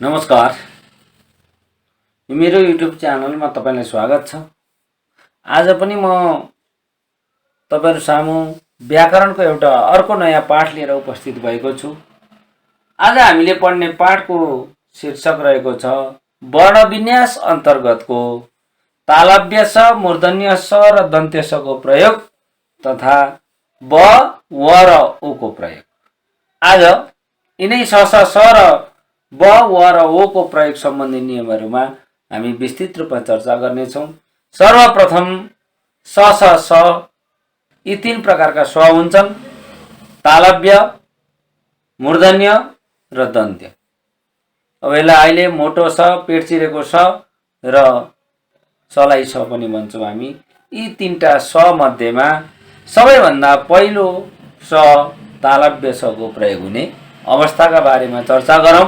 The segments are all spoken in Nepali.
नमस्कार, यो मेरो युट्युब च्यानलमा तपाईलाई स्वागत छ। आज पनि म तपाईहरु सामु व्याकरणको एउटा अर्को नयाँ पाठ लिएर उपस्थित भएको छु। आज हामीले पढ्ने पाठको शीर्षक रहेको छ वर्ण विन्यास अन्तर्गतको तालव्य स, मूर्धन्य स र दन्त्य स को प्रयोग तथा ब, व र ओ को प्रयोग। आज यिनै स, स र ब, व र ओ को प्रयोग सम्बन्धी नियमहरुमा हामी विस्तृत रूपमा चर्चा गर्नेछौं। सर्वप्रथम स यी तीन प्रकारका स्व हुन्छन्: तालव्य, मूर्धन्य र दन्त्य। अब यसलाई अहिले मोटो स, पेट चिरेको स र सलाई स पनि भन्छौं हामी। यी तीनटा स मध्येमा सबैभन्दा पहिलो स तालव्य स को प्रयोग हुने अवस्थाका बारेमा चर्चा गरौं।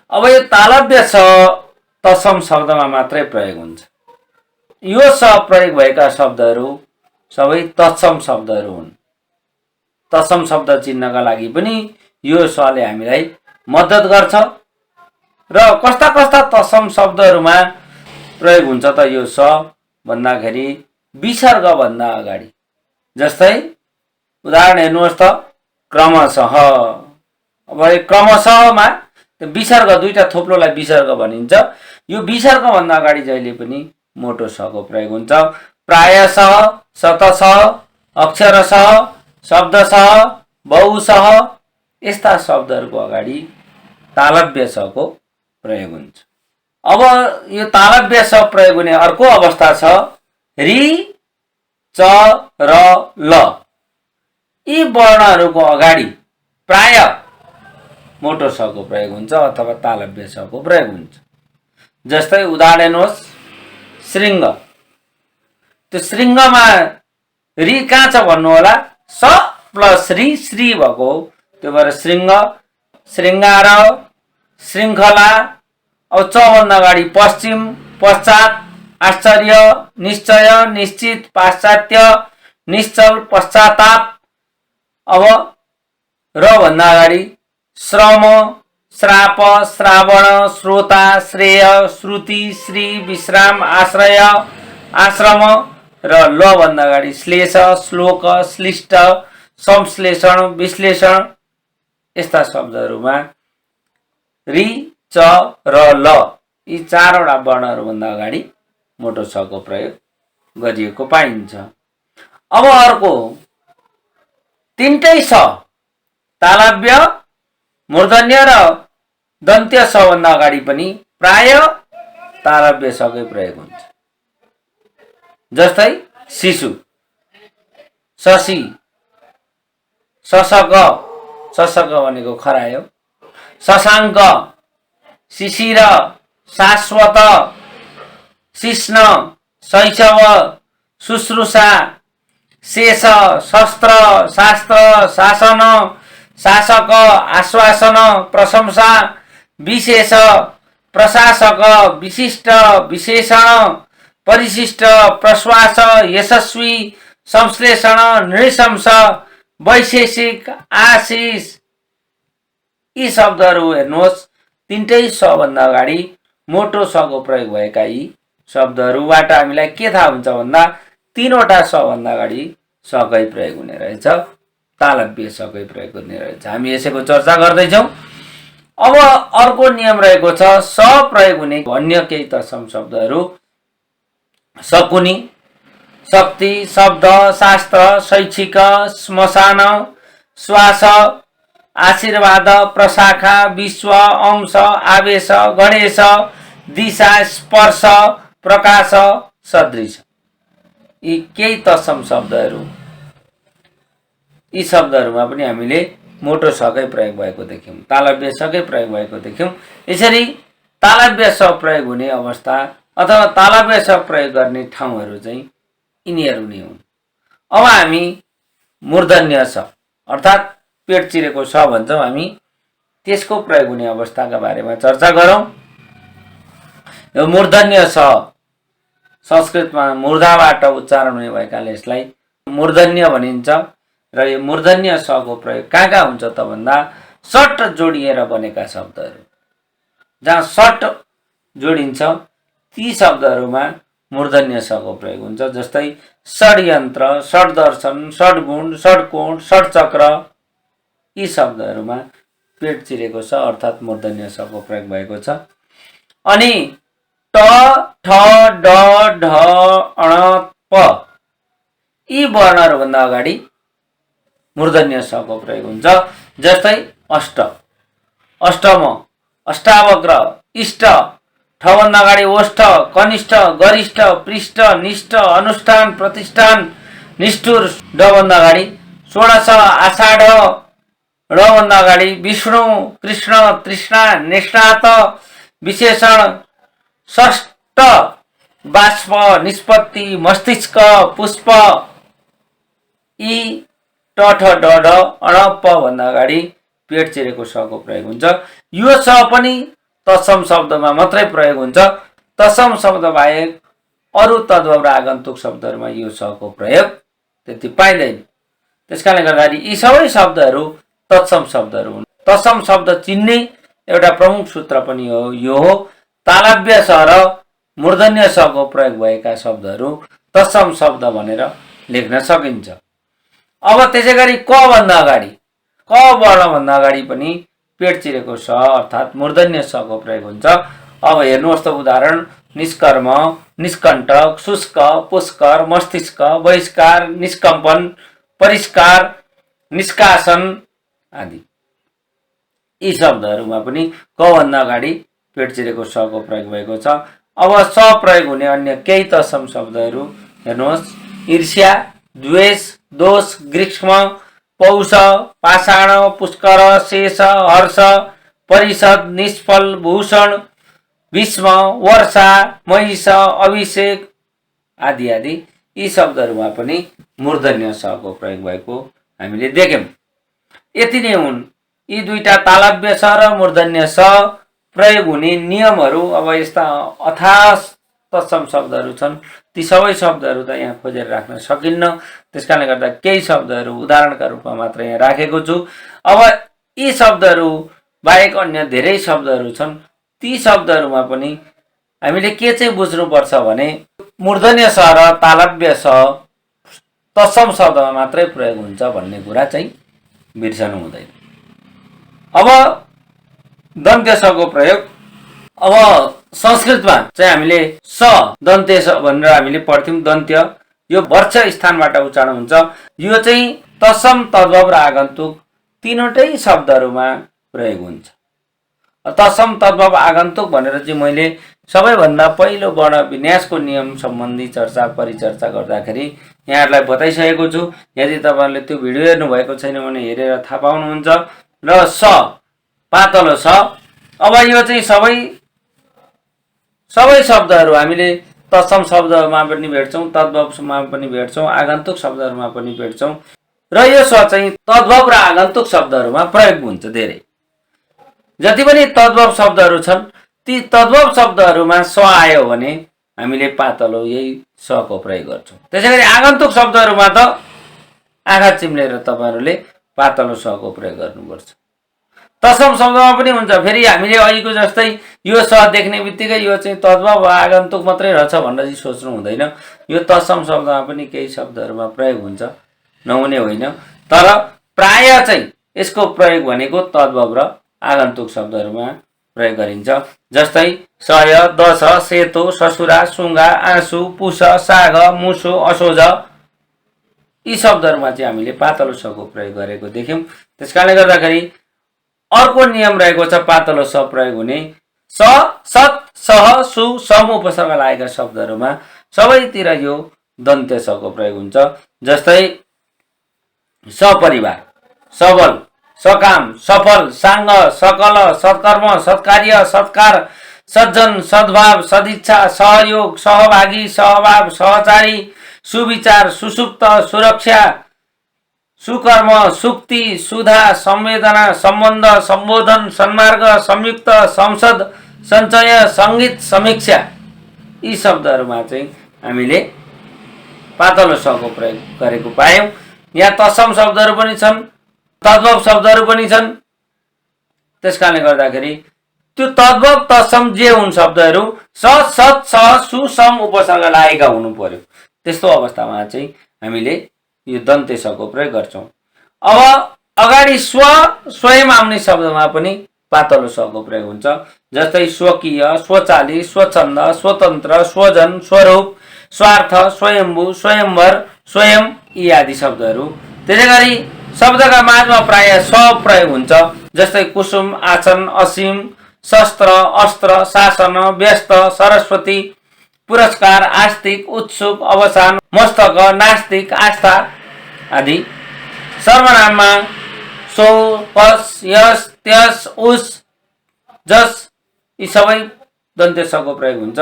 अब यो तालव्य स तत्सम शब्दमा मात्रै प्रयोग हुन्छ। यो स प्रयोग भएका शब्दहरू सबै तत्सम शब्दहरू हुन्। तत्सम शब्द चिन्नका लागि पनि यो सले हामीलाई मद्दत गर्छ। र कस्ता कस्ता तत्सम शब्दहरूमा प्रयोग हुन्छ त यो स भन्दाखेरि विसर्ग भन्दा अगाडि। जस्तै उदाहरण हेर्नुहोस् त, क्रमशः। अब क्रमशःमा विसर्ग, दुईटा थोप्लोलाई विसर्ग भनिन्छ। यो विसर्ग भन्दा अगाडि जहिले पनि मोटो स को प्रयोग हुन्छ। प्रायशः, शतशः, अक्षरशः, शब्दशः, बहुशः यस्ता शब्दहरूको अगाडि तालव्य स को प्रयोग हुन्छ। अब यो तालव्य स प्रयोग हुने अर्को अवस्था छ रि, च र ल। यी वर्णहरूको अगाडि प्राय मोटो स को प्रयोग हुन्छ अथवा तालव्य स को प्रयोग हुन्छ। जस्तै उदाहरण हेर्नुहोस्, श्रृंग। त्यो श्रृंगमा रि कहाँ छ भन्नु होला? स प्लस रि, श्री भएको हो। त्यो भएर श्रृंग, श्रृंगार, श्रृंखला। अब च भन्दा अगाडि पश्चिम, पश्चात, आश्चर्य, निश्चय, निश्चित, पाश्चात्य, निश्चल, पश्चाताप। अब र भन्दा अगाडि श्रम, श्राप, श्रावण, श्रोता, श्रेय, श्रुति, श्री, विश्राम, आश्रय, आश्रम। र ल भन्दा अगाडि श्लेष, श्लोक, श्लिष्ट, संश्लेषण, विश्लेषण यस्ता शब्दहरूमा रि, च र ल यी चारवटा वर्णहरू भन्दा अगाडि मोटो स को प्रयोग गरिएको पाइन्छ। अब अर्को तीनटै स, तालव्य, मूर्धन्य र दन्त्य स भन्दा अगाडि पनि प्राय तालव्य स कै प्रयोग हुन्छ। जस्तै शिशु, शशी, शशक, शशक भनेको खरायो हो, शशाङ्क, शिशिर, शाश्वत, शिष्ण, शैशव, शुश्रूषा, शेष, शस्त्र, शास्त्र, शासन, शासक, आश्वासन, प्रशंसा, विशेष, प्रशासक, विशिष्ट, विशेषण, परिशिष्ट, प्रश्वास, यशस्वी, संश्लेषण, नृशंस, वैशेषिक, आशिष। यी शब्दहरू हेर्नुहोस्, तीनटै स भन्दा अगाडि मोटो स को प्रयोग भएका यी शब्दहरूबाट हामीलाई के थाहा हुन्छ भन्दा तीनवटा स भन्दा अगाडि स कै प्रयोग हुने रहेछ, तालव्य स कै प्रयोग हुने रहेछ। हामी यसैको चर्चा गर्दैछौँ। अब अर्को नियम रहेको छ स प्रयोग हुने अन्य केही तत्सम शब्दहरू: शकुनी, शक्ति, शब्द, शास्त्र, शैक्षिक, श्मशान, श्वास, आशीर्वाद, प्रशाखा, विश्व, अंश, आवेश, गणेश, दिशा, स्पर्श, प्रकाश, सदृश। यी केही तत्सम शब्दहरू। यी शब्दहरूमा पनि हामीले मोटो स कै प्रयोग भएको देख्यौं, तालव्य स कै प्रयोग भएको देख्यौं। यसरी तालव्य स प्रयोग हुने अवस्था अथवा तालव्य स प्रयोग गर्ने ठाउँहरू चाहिँ यिनीहरू नै हुन्। अब हामी मूर्धन्य स अर्थात् पेट चिरेको स भन्छौं हामी, त्यसको प्रयोग हुने अवस्थाका बारेमा चर्चा गरौं। यो मूर्धन्य स संस्कृतमा मूर्धाबाट उच्चारण हुने भएकाले यसलाई मूर्धन्य भनिन्छ। र यो मूर्धन्य स को प्रयोग कहाँ कहाँ हुन्छ त भन्दा सट जोडिएर बनेका शब्दहरू, जहाँ सट जोडिन्छ ती शब्दहरूमा मूर्धन्य सको प्रयोग हुन्छ। जस्तै षड्यन्त्र, षड्दर्शन, षड्गुण, षड्कोण, षड्चक्र, यी शब्दहरूमा पेट चिरेको छ अर्थात् मूर्धन्य सको प्रयोग भएको छ। अनि ट, ठ, ड, ढ, अण, प यी वर्णहरूभन्दा अगाडि मूर्धन्य सको प्रयोग हुन्छ। जस्तै अष्ट, अष्टम, अष्टावक्र, इष्ट, ठभन्दा अगाडि ओष्ठ, कनिष्ठ, गरिष्ठ, पृष्ठ, निष्ठ, अनुष्ठान, प्रतिष्ठान, निष्ठुर, डभन्दा अगाडि षोडश, आषाढ, ढभन्दा अगाडि विष्णु, कृष्ण, तृष्णा, निष्णात, विशेषण, षष्ठ, बाष्प, निष्पत्ति, मस्तिष्क, पुष्प, यी ट, ठ, ड, ढ, अण, प भन्दा अगाडि पेट चिरेको सको प्रयोग हुन्छ। यो स पनि तत्सम शब्दमा मात्रै प्रयोग हुन्छ। तत्सम शब्द बाहेक अरू तद्भव र आगन्तुक शब्दहरूमा यो सको प्रयोग त्यति पाइँदैन। त्यसकारणले गर्दाखेरि यी सबै शब्दहरू तत्सम शब्दहरू हुन्। तत्सम शब्द चिन्ने एउटा प्रमुख सूत्र पनि यो हो, तालव्य स र मूर्धन्य सको प्रयोग भएका शब्दहरू तत्सम शब्द भनेर लेख्न सकिन्छ। अब त्यसै गरी क भन्दा अगाडि, क वर्णभन्दा अगाडि पनि पेट चिरेको स अर्थात् मूर्धन्य सको प्रयोग हुन्छ। अब हेर्नुहोस् त उदाहरण, निष्कर्म, निष्कण्टक, शुष्क, पुष्कर, मस्तिष्क, बहिष्कार, निष्कम्पन, परिष्कार, निष्कासन आदि। यी शब्दहरूमा पनि क भन्दा अगाडि पेट चिरेको सको प्रयोग भएको छ। अब स प्रयोग हुने अन्य केही तत्सम शब्दहरू हेर्नुहोस्, ईर्ष्या, द्वेष, दोष, ग्रीष्म, पौष, पाषाण, पुष्कर, शेष, हर्ष, परिषद, निष्फल, भूषण, भीष्म, वर्षा, महिष, अभिषेक आदि आदि यी शब्दहरूमा पनि मूर्धन्य सको प्रयोग भएको हामीले देख्यौं। यति नै हुन् यी दुईटा तालव्य स र मूर्धन्य स प्रयोग हुने नियमहरू। अब यस्ता अथाह तत्सम शब्दहरू छन्, ती सबै शब्दहरू त यहाँ खोजेर राख्न सकिन्न। त्यसकारणले गर्दा केही शब्दहरू उदाहरणका रूपमा मात्र यहाँ राखेको छु। अब यी शब्दहरू बाहेक अन्य धेरै शब्दहरू छन्, ती शब्दहरूमा पनि हामीले के चाहिँ बुझ्नुपर्छ भने मूर्धन्य स र तालव्य स तत्सम शब्दमा मात्रै प्रयोग हुन्छ भन्ने कुरा चाहिँ बिर्सनु हुँदैन। अब दन्त्य सको प्रयोग, अब संस्कृतमा चाहिँ हामीले स दन्त्य स भनेर हामीले पढ्थ्यौं। दन्त्य यो वर्ष स्थानबाट उच्चारण हुन्छ। यो चाहिँ तत्सम, तद्भव र आगन्तुक तीनवटै शब्दहरूमा प्रयोग हुन्छ। तत्सम, तद्भव, आगन्तुक भनेर चाहिँ मैले सबैभन्दा पहिलो वर्ण विन्यासको नियम सम्बन्धी चर्चा परिचर्चा गर्दाखेरि यहाँहरूलाई बताइसकेको छु। यदि तपाईहरुले त्यो भिडियो हेर्नु भएको छैन भने हेरेर थाहा पाउनुहुन्छ। र स पातलो स, अब यो चाहिँ सबै शब्दहरू हामीले तत्सम शब्दमा पनि भेट्छौं, तद्भवमा पनि भेट्छौं, आगन्तुक शब्दहरूमा पनि भेट्छौं र यो स चाहिँ तद्भव र आगन्तुक शब्दहरूमा प्रयोग हुन्छ धेरै। जति पनि तद्भव शब्दहरू छन् ती तद्भव शब्दहरूमा स आयो भने हामीले पातलो यही सको प्रयोग गर्छौं। त्यसैगरी आगन्तुक शब्दहरूमा त आँखा चिम्लेर तपाईहरुले पातलो सको प्रयोग गर्नुपर्छ। तत्सम शब्दमा पनि हुन्छ। फेरि हामीले अहिलेको जस्तै यो स देख्ने बित्तिकै यो चाहिँ तद्भव आगन्तुक मात्रै रहेछ भनेर चाहिँ सोच्नु हुँदैन। यो तत्सम शब्दमा पनि केही शब्दहरूमा प्रयोग हुन्छ, नहुने होइन। तर प्राय चाहिँ यसको प्रयोग भनेको तद्भव र आगन्तुक शब्दहरूमा प्रयोग गरिन्छ। जस्तै सय, दश, सेतो, ससुरा, सुङ्गा, आँसु, पुष, साग, मुसो, असोज यी शब्दहरूमा चाहिँ हामीले पातलो सको प्रयोग गरेको देख्यौं। त्यसकारणले गर्दाखेरि अर्को नियम रहेको छ पातलो स प्रयोग हुने। स, सत, सह, सु, सम उपसर्ग लागेका शब्दहरूमा सबैतिर यो दन्त्य सको प्रयोग हुन्छ। जस्तै सपरिवार, सबल, सकाम, सफल, साङ्ग, सकल, सत्कर्म, सत्कार्य, सत्कार, सज्जन, सद्भाव, सदिच्छा, सहयोग, सहभागी, सहभाव, सहचारी, सुविचार, सुसुप्त, सुरक्षा, सुकर्म, सुक्ति, सुधा, संवेदना, सम्बन्ध, सम्बोधन, सन्मार्ग, संयुक्त, संसद, सञ्चय, सङ्गीत, समीक्षा यी शब्दहरूमा चाहिँ हामीले पातलो सको प्रयोग गरेको पायौं। यहाँ तत्सम शब्दहरू पनि छन्, तद्भव शब्दहरू पनि छन् त्यसकारणले गर्दाखेरि त्यो तद्भव तत्सम जे हुन् शब्दहरू सत् सत् स सु सम उपसर्ग लागेका हुनु पर्यो। त्यस्तो अवस्थामा चाहिँ हामीले यो दन्ते सको प्रयोग गर्छौँ। अब अगाडि स्वयं आउने शब्दमा पनि पातलो सको प्रयोग हुन्छ। जस्तै स्वकीय, स्वचालित, स्वच्छन्द, स्वतन्त्र, स्वजन, स्वरूप, स्वार्थ, स्वयम्भू, स्वयंवर, स्वयं यी आदि शब्दहरू। त्यसै गरी शब्दका माझमा प्राय स प्रयोग हुन्छ। जस्तै कुसुम, आसन, असीम, शस्त्र, अस्त्र, शासन, व्यस्त, सरस्वती, पुरस्कार, आस्तिक, उत्सुक, अवसान, मस्तक, नास्तिक, आस्था आदि। सर्वनाममा सो, पस, यस, त्यस, उस, जस यी सबै दन्ते सको प्रयोग हुन्छ।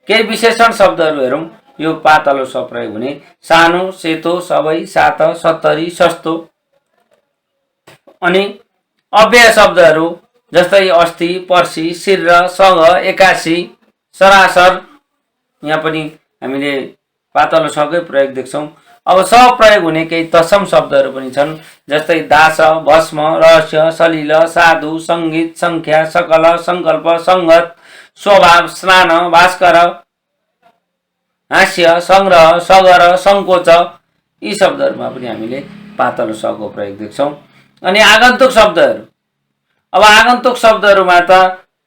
केही विशेषण शब्दहरू हेरौँ यो पातलो स प्रयोग हुने। सानो, सेतो, सबै, सात, सत्तरी, सस्तो। अनि अव्यय शब्दहरू जस्तै अस्ति, पर्सि, शिर, सँग, 81, सरासर, यहाँ पनि हामीले पातलो सकै प्रयोग देख्छौँ। अब स प्रयोग हुने केही तत्सम शब्दहरू पनि छन्। जस्तै दास, भस्म, रहस्य, सलिल, साधु, सङ्गीत, सङ्ख्या, सकल, सङ्कल्प, सङ्गत, स्वभाव, स्नान, भास्कर, हास्य, सङ्ग्रह, सगर, सङ्कोच यी शब्दहरूमा पनि हामीले पातलो सको प्रयोग देख्छौँ। अनि आगन्तुक शब्दहरू। अब आगन्तुक शब्दहरूमा त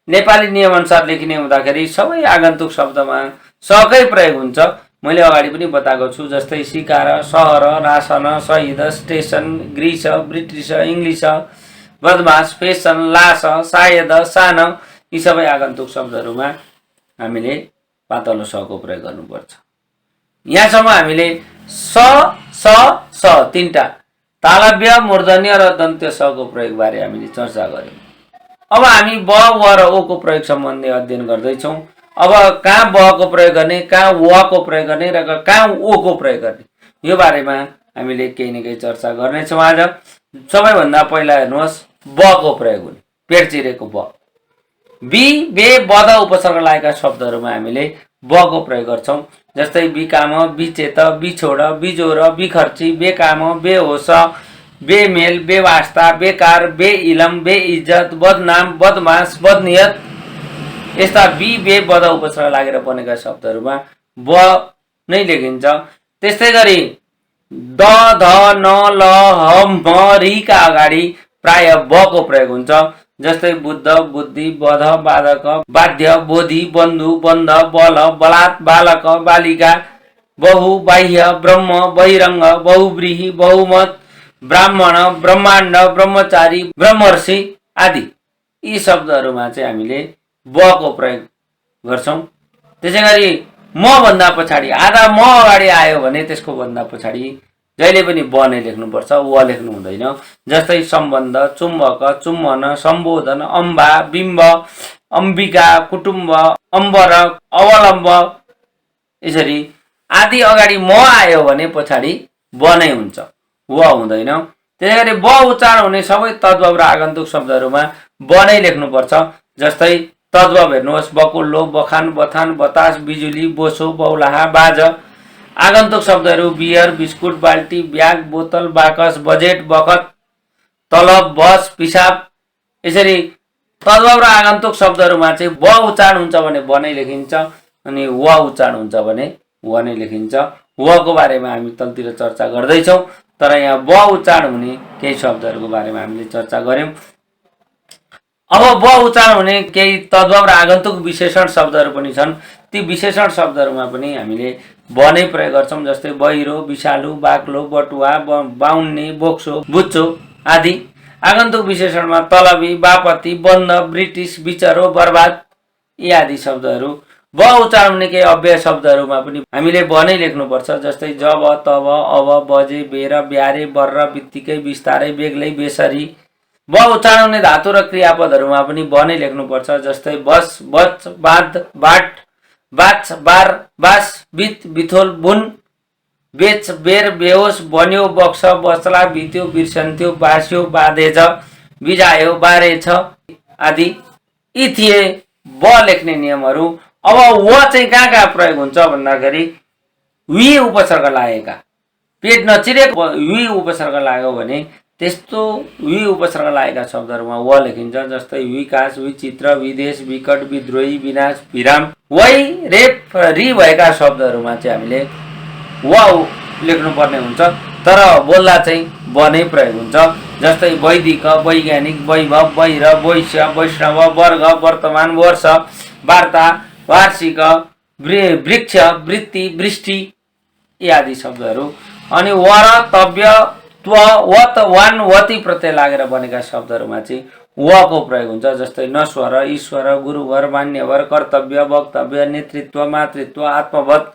नेपाली नियमअनुसार लेखिने हुँदाखेरि सबै आगन्तुक शब्दमा सकै प्रयोग हुन्छ। मैले अगाडि पनि बताएको छु। जस्तै सिकार, सहर, रासन, शहीद, स्टेसन, ग्रिस, ब्रिटिस, इङ्ग्लिस, बदमास, फेसन, लास, सायद, सान यी सबै आगन्तुक शब्दहरूमा हामीले पातलो सको प्रयोग गर्नुपर्छ। यहाँसम्म हामीले स तीनटा तालव्य, मूर्धन्य र दन्त्य सको प्रयोग बारे हामीले चर्चा गर्यौँ। अब हामी ब, व र ओ को प्रयोग सम्बन्धी अध्ययन गर्दैछौँ। अब कहाँ ब को प्रयोग गर्ने, कहाँ व को प्रयोग गर्ने र कहाँ ओ को प्रयोग गर्ने यो बारेमा हामीले केही न केही चर्चा गर्नेछौँ आज। सबैभन्दा पहिला हेर्नुहोस् ब को प्रयोग हुने, पेट चिरेको ब। बी, बे, बद उपसर्ग लागेका शब्दहरूमा हामीले ब को प्रयोग गर्छौँ। जस्तै बिकाम, बिचेत, बिछोड, बिजोर, बिखर्ची, बेकाम, बेहोस, बेमेल, बेवास्ता, बेकार, बेइलम, बेइज्जत, बदनाम, बदमास, बदनियत यस्ता बी, बे, बद उपसर्ग लागेर बनेका शब्दहरूमा ब नै लेखिन्छ। त्यस्तै गरी द, ध, न, ल, ह, म, री का अगाडि प्राय ब को प्रयोग हुन्छ। जस्तै बुद्ध, बुद्धि, बध, बाधक, बाध्य, बोधि, बन्धु, बन्ध, बल, बलात्, बालक, बालिका, बहु, बाह्य, ब्रह्म, बहिरङ्ग, बहुव्रीहि, बहुमत, ब्राह्मण, ब्रह्माण्ड, ब्रह्मचारी, ब्रह्मर्षि आदि यी शब्दहरूमा चाहिँ हामीले ब को प्रयोग गर्छौँ। त्यसै गरी म भन्दा पछाडि आधा म अगाडि आयो भने त्यसको भन्दा पछाडि जहिले पनि ब नै लेख्नुपर्छ, व लेख्नु हुँदैन। जस्तै सम्बन्ध, चुम्बक, चुम्बन, सम्बोधन, अम्बा, बिम्ब, अम्बिका, कुटुम्ब, अम्बर, अवलम्ब यसरी आदि अगाडि म आयो भने पछाडि ब नै हुन्छ, व हुँदैन। त्यसै गरी ब उच्चारण हुने सबै तद्भव र आगन्तुक शब्दहरूमा ब नै लेख्नुपर्छ। जस्तै तद्भव हेर्नुहोस् बकुल्लो, बखान, बथान, बतास, बिजुली, बोसो, बौलाहा, बाज। आगन्तुक शब्दहरू बियर, बिस्कुट, बाल्टी, ब्याग, बोतल, बाकस, बजेट, बखत, तलब, बस, पिसाब यसरी तद्भव र आगन्तुक शब्दहरूमा चाहिँ ब उच्चारण हुन्छ भने ब नै लेखिन्छ अनि व उच्चारण हुन्छ भने व नै लेखिन्छ। व को बारेमा हामी तलतिर चर्चा गर्दैछौँ, तर यहाँ ब उच्चारण हुने केही शब्दहरूको बारेमा हामीले चर्चा गर्यौँ। अब ब उच्चारण हुने केही तद्भव र आगन्तुक विशेषण शब्दहरू पनि छन्। ती विशेषण शब्दहरूमा पनि हामीले ब नै प्रयोग गर्छौँ। जस्तै बहिरो, विषालु, बाक्लो, बटुवा, बाउन्ने, बोक्सो, बुच्चो आदि। आगन्तुक विशेषणमा तलबी, बापति, बन्द, ब्रिटिस, बिचरो, बर्बाद यी आदि शब्दहरू। ब उच्चारण हुने केही अव्यय शब्दहरूमा पनि हामीले ब नै लेख्नुपर्छ। जस्तै जब, तब, अब, बजे, बेर, ब्यारे, बर्र, बित्तिकै, बिस्तारै, बेग्लै, बेसरी। ब उच्चारण हुने धातु र क्रियापदहरूमा पनि ब नै लेख्नुपर्छ। जस्तै बस, बच, बाध, बाट, बाच, बार, बास, बित, बिथोल, बुन, बेच, बेर, बेहोस, बन्यो, बक्स, बच्ला, बित्यो, बिर्सन्थ्यो, बास्यो, बाधेछ, बिजायो, बारेछ आदि। यी थिए ब लेख्ने नियमहरू। अब व चाहिँ कहाँ कहाँ प्रयोग हुन्छ भन्दाखेरि वी उपसर्ग लागेका, पेट नचिरेको वी उपसर्ग लाग्यो भने त्यस्तो वि उपसर्ग लागेका शब्दहरूमा व लेखिन्छ। जस्तै विकास, विचित्र, विदेश, विकट, विद्रोही, विनाश, विराम, वै, रेप, रि भएका शब्दहरूमा चाहिँ हामीले व लेख्नुपर्ने हुन्छ, तर बोल्दा चाहिँ ब नै प्रयोग हुन्छ। जस्तै वैदिक, वैज्ञानिक, वैभव, वैर, वैश्य, वैष्णव, वर्ग, वर्तमान, वर्ष, वार्ता, वार्षिक, वृक्ष, वृत्ति, वृष्टि आदि शब्दहरू। अनि वर, तव्य, त्व, वत, वान, वती प्रत्यय लागेर बनेका शब्दहरूमा चाहिँ व को प्रयोग हुन्छ। जस्तै नश्वर, ईश्वर, गुरुवर, मान्यवर, कर्तव्य, वक्तव्य, नेतृत्व, मातृत्व, आत्मवत,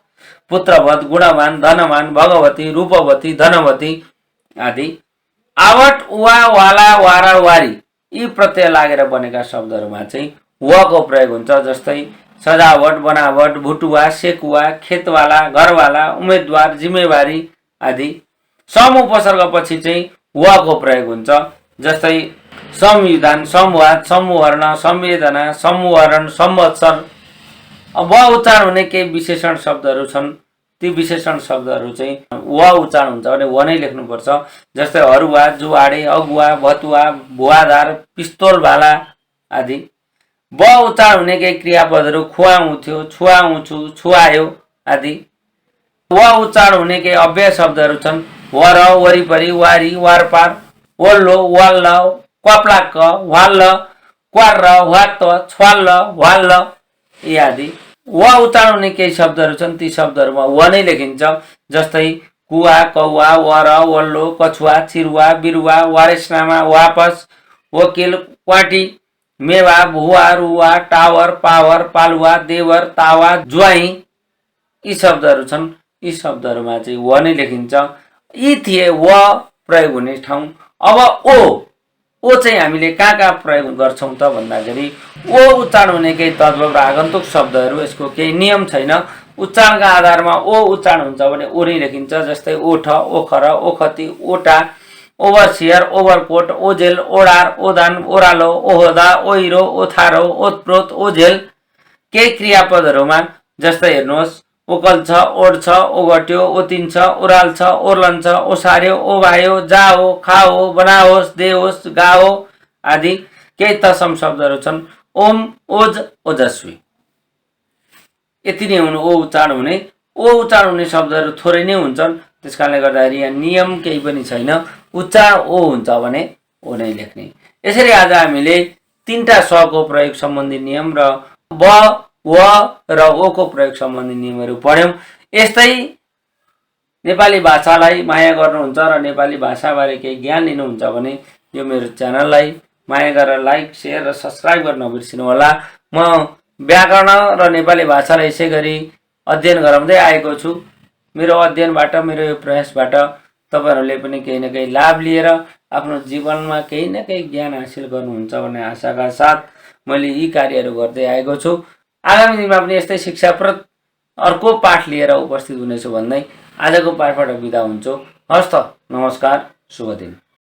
पुत्रवत, गुणवान, धनवान, भगवती, रूपवती, धनवती आदि। आवट, उवा, वाला, वारा, वारी यी प्रत्यय लागेर बनेका शब्दहरूमा चाहिँ व को प्रयोग हुन्छ। जस्तै सजावट, बनावट, भुटुवा, सेकुवा, खेतवाला, घरवाला, उम्मेदवार, जिम्मेवारी आदि। सम उपसर्गपछि चाहिँ व को प्रयोग हुन्छ। जस्तै संविधान, संवाद, संवर्ण, संवेदना, संवरण, संवत्सर। व उच्चारण हुने केही विशेषण शब्दहरू छन्, ती विशेषण शब्दहरू चाहिँ व उच्चारण हुन्छ भने व नै लेख्नुपर्छ। जस्तै हरुवा, जुवाडे, अगुवा, भतुवा, भुवादार, पिस्तोल भाला आदि। ब उच्चारण हुने केही क्रियापदहरू खुवाउँथ्यो, छुवाउँछु, छुवायो आदि। व उच्चारण हुने केही अव्यय शब्दहरू छन् वर, वरिपरि, वारी, वारपार, वल्लो, वाल्ल, क्वाप्लाक्क, वाल्ल, क्वार्र, वात्त, छ्वाल्ल, वाल्ल आदि। व उच्चारण हुने केही शब्दहरू छन्, ती शब्दहरूमा व नै लेखिन्छ। जस्तै कुवा, कौवा, वर, वल्लो, कछुवा, चिरुवा, बिरुवा, वारेसनामा, वापस, वकिल, क्वाटी, मेवा, भुवा, रुवा, टावर, पावर, पालुवा, देवर, तावा, ज्वाइँ यी शब्दहरू छन्। यी शब्दहरूमा चाहिँ व नै लेखिन्छ। यी थिए व प्रयोग हुने ठाउँ। अब ओ चाहिँ हामीले कहाँ प्रयोग गर्छौँ त भन्दाखेरि ओ उच्चारण हुने केही तद्भव र आगन्तुक शब्दहरू, यसको केही नियम छैन। उच्चारणका आधारमा ओ उच्चारण हुन्छ भने ओ नै लेखिन्छ। जस्तै ओठ, ओखर, ओखती, ओटा, ओभरसियर, ओभरकोट, ओझेल, ओडार, ओदान, ओरालो, ओहोदा, ओइरो, ओथारो, ओतप्रोत, ओझेल। केही क्रियापदहरूमा जस्तै हेर्नुहोस् ओकल्छ, ओड्छ, ओगट्यो, ओतिन्छ, ओराल्छ, ओर्लन्छ, ओसार्यो, ओभायो, जाओ, खाओ, बनाओस्, देओस्, गाओ आदि। केही तत्सम शब्दहरू छन् ओम, ओज, ओजस्वी। यति नै हुनु ओ उच्चारण हुने। ओ उच्चारण हुने शब्दहरू थोरै नै हुन्छन्, त्यस कारणले गर्दाखेरि यहाँ नियम केही पनि छैन। उच्चारण ओ हुन्छ भने ओ नै लेख्ने। यसरी आज हामीले तीनटा स को प्रयोग सम्बन्धी नियम र ब, व र ओ को प्रयोग सम्बन्धी नियमहरू पढ्यौँ। यस्तै नेपाली भाषालाई माया गर्नुहुन्छ र नेपाली भाषाबारे केही ज्ञान लिनुहुन्छ भने यो मेरो च्यानललाई माया गरेर लाइक, सेयर र सब्सक्राइब गर्न नबिर्सिनु होला। म व्याकरण र नेपाली भाषालाई यसै गरी अध्ययन गराउँदै आएको छु। मेरो अध्ययनबाट, मेरो यो प्रयासबाट तपाईहरूले पनि केही न केही लाभ लिएर आफ्नो जीवनमा केही न केही ज्ञान हासिल गर्नुहुन्छ भन्ने आशाका साथ मैले यी कार्यहरू गर्दै आएको छु। आगामी दिनमा पनि यस्तै शिक्षाप्रद अर्को पाठ लिएर उपस्थित हुनेछु भन्दै आजको पाठबाट बिदा हुन्छु। हस्त, नमस्कार, शुभ दिन।